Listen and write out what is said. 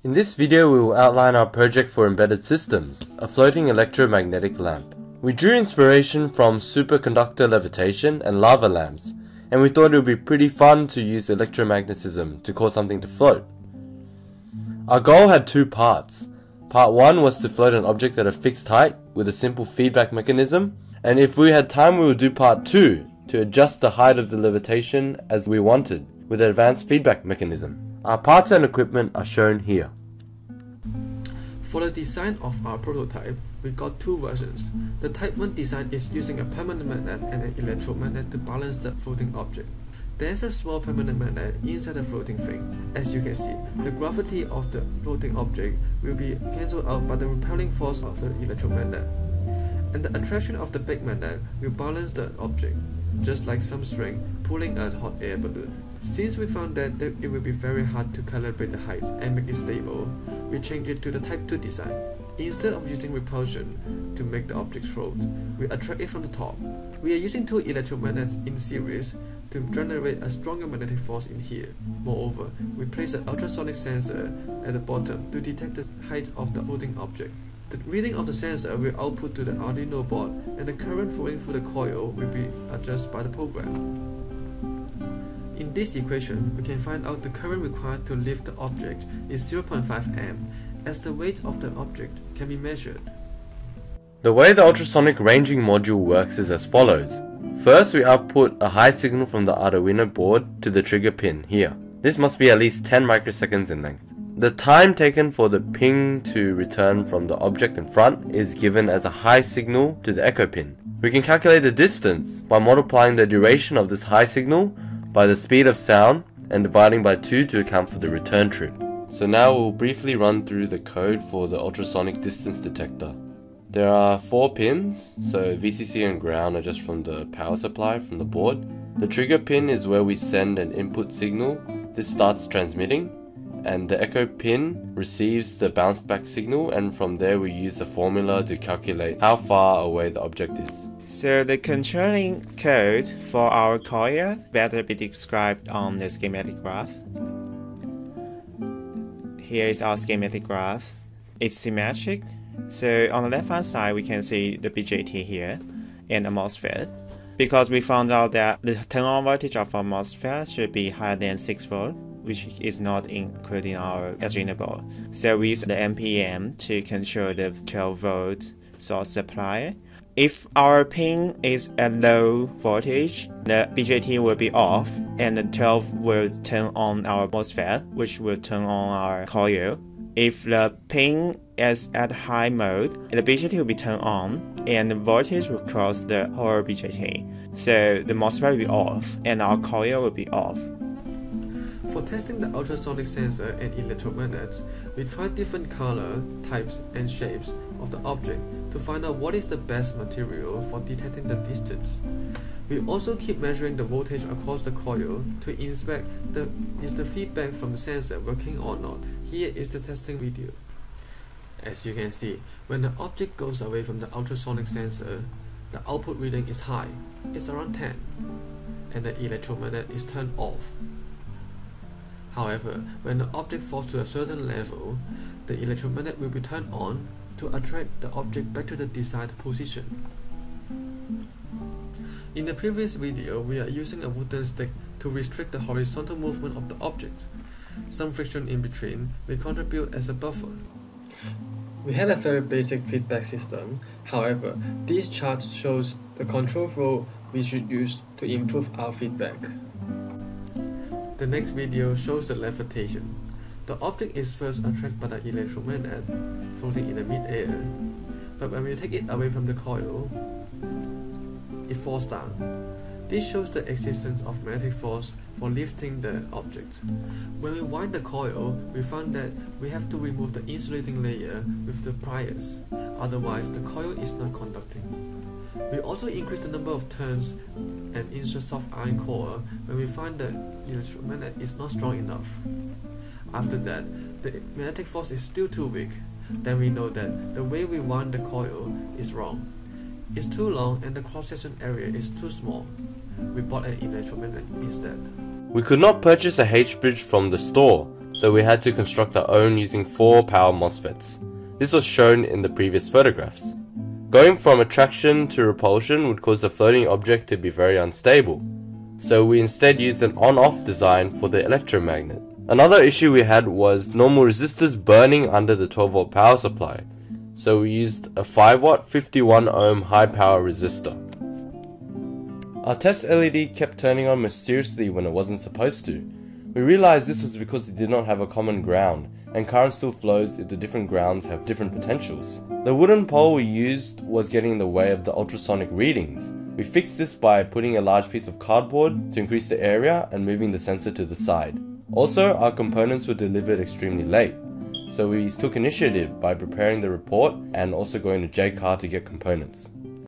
In this video we will outline our project for embedded systems, a floating electromagnetic lamp. We drew inspiration from superconductor levitation and lava lamps, and we thought it would be pretty fun to use electromagnetism to cause something to float. Our goal had two parts. Part 1 was to float an object at a fixed height with a simple feedback mechanism, and if we had time we would do part 2 to adjust the height of the levitation as we wanted with an advanced feedback mechanism. Our parts and equipment are shown here. For the design of our prototype, we got two versions. The Type 1 design is using a permanent magnet and an electromagnet to balance the floating object. There is a small permanent magnet inside the floating thing. As you can see, the gravity of the floating object will be cancelled out by the repelling force of the electromagnet. And the attraction of the big magnet will balance the object, just like some string pulling a hot air balloon. Since we found that it will be very hard to calibrate the height and make it stable, we changed it to the Type 2 design. Instead of using repulsion to make the object float, we attract it from the top. We are using two electromagnets in series to generate a stronger magnetic force in here. Moreover, we place an ultrasonic sensor at the bottom to detect the height of the floating object. The reading of the sensor will output to the Arduino board, and the current flowing through the coil will be adjusted by the program. In this equation, we can find out the current required to lift the object is 0.5 amp, as the weight of the object can be measured. The way the ultrasonic ranging module works is as follows. First, we output a high signal from the Arduino board to the trigger pin here. This must be at least 10 microseconds in length. The time taken for the ping to return from the object in front is given as a high signal to the echo pin. We can calculate the distance by multiplying the duration of this high signal by the speed of sound and dividing by 2 to account for the return trip. So now we'll briefly run through the code for the ultrasonic distance detector. There are 4 pins, so VCC and ground are just from the power supply from the board. The trigger pin is where we send an input signal. This starts transmitting, and the echo pin receives the bounce back signal, and from there we use the formula to calculate how far away the object is. So the controlling code for our coil better be described on the schematic graph. Here is our schematic graph. It's symmetric. So on the left hand side we can see the BJT here and a MOSFET. Because we found out that the turn-on voltage of our MOSFET should be higher than 6 volt, which is not included in our Arduino board. So we use the NPM to control the 12 volt source supply. If our pin is at low voltage, the BJT will be off and the 12 will turn on our MOSFET, which will turn on our coil. If the pin is at high mode, the BJT will be turned on and the voltage will cross the whole BJT. So the MOSFET will be off and our coil will be off. For testing the ultrasonic sensor and electromagnets, we tried different color, types, and shapes of the object to find out what is the best material for detecting the distance. We also keep measuring the voltage across the coil to inspect is the feedback from the sensor working or not. Here is the testing video. As you can see, when the object goes away from the ultrasonic sensor, the output reading is high. It's around 10, and the electromagnet is turned off. However, when the object falls to a certain level, the electromagnet will be turned on to attract the object back to the desired position. In the previous video, we are using a wooden stick to restrict the horizontal movement of the object. Some friction in between will contribute as a buffer. We had a very basic feedback system. However, this chart shows the control flow we should use to improve our feedback. The next video shows the levitation. The object is first attracted by the electromagnet floating in the mid-air, but when we take it away from the coil, it falls down. This shows the existence of magnetic force for lifting the object. When we wind the coil, we found that we have to remove the insulating layer with the pliers, otherwise the coil is not conducting. We also increase the number of turns and insert soft iron core when we find the electromagnet is not strong enough. After that, the magnetic force is still too weak. Then we know that the way we wind the coil is wrong. It's too long and the cross-section area is too small. We bought an electromagnet instead. We could not purchase a H-bridge from the store, so we had to construct our own using 4 power MOSFETs. This was shown in the previous photographs. Going from attraction to repulsion would cause the floating object to be very unstable, so we instead used an on-off design for the electromagnet. Another issue we had was normal resistors burning under the 12 volt power supply, so we used a 5 watt 51 ohm high power resistor. Our test LED kept turning on mysteriously when it wasn't supposed to. We realized this was because it did not have a common ground, and current still flows if the different grounds have different potentials. The wooden pole we used was getting in the way of the ultrasonic readings. We fixed this by putting a large piece of cardboard to increase the area and moving the sensor to the side. Also, our components were delivered extremely late, so we took initiative by preparing the report and also going to JCar to get components.